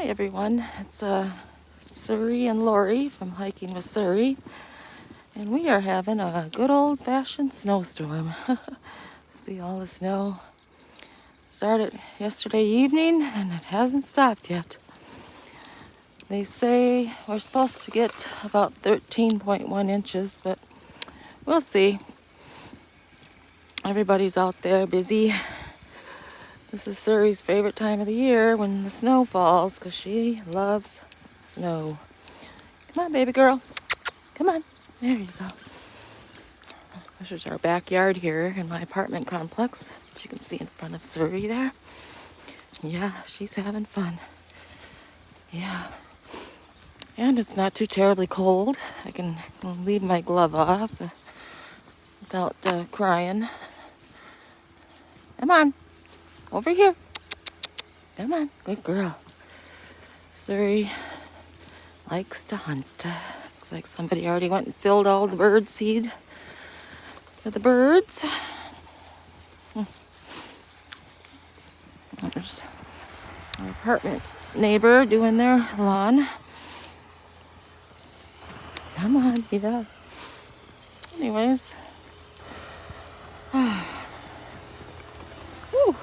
Hi everyone, it's Suri and Lori from Hiking with Suri, and we are having a good old-fashioned snowstorm. See all the snow started yesterday evening and it hasn't stopped yet. They say we're supposed to get about 13.1 inches, but we'll see. Everybody's out there busy. This is Suri's favorite time of the year when the snow falls because she loves snow. Come on, baby girl. Come on. There you go. This is our backyard here in my apartment complex, which you can see in front of Suri there. Yeah, she's having fun. Yeah. And it's not too terribly cold. I can leave my glove off without crying. Come on. Over here. Come on. Good girl. Suri likes to hunt. Looks like somebody already went and filled all the bird seed for the birds. There's our apartment neighbor doing their lawn. Come on, get up. Anyways. Whew.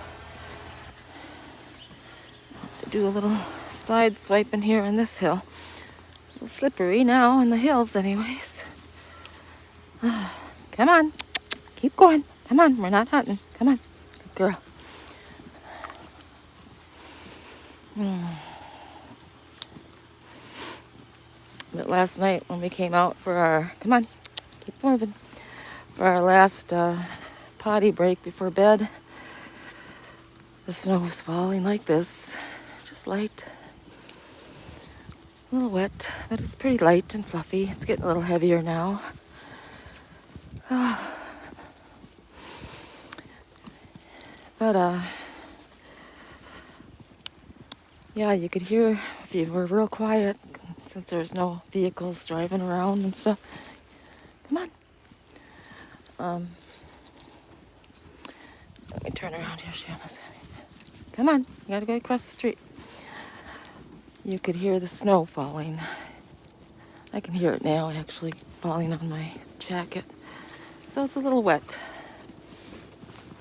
Have to do a little side swiping here on this hill. A little slippery now in the hills anyways. Come on. Keep going. Come on, we're not hunting. Come on. Good girl. But last night when we came out for our, come on, keep moving, for our last potty break before bed, the snow was falling like this, just light, a little wet, but it's pretty light and fluffy. It's getting a little heavier now. But yeah, you could hear if you were real quiet, since there's no vehicles driving around and stuff. Come on. Let me turn around here. She almost had me. Come on, you gotta go across the street. You could hear the snow falling. I can hear it now, actually, falling on my jacket. So it's a little wet.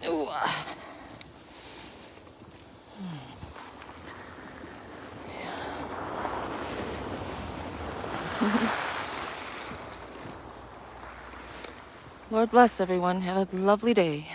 Ooh. Lord bless everyone. Have a lovely day.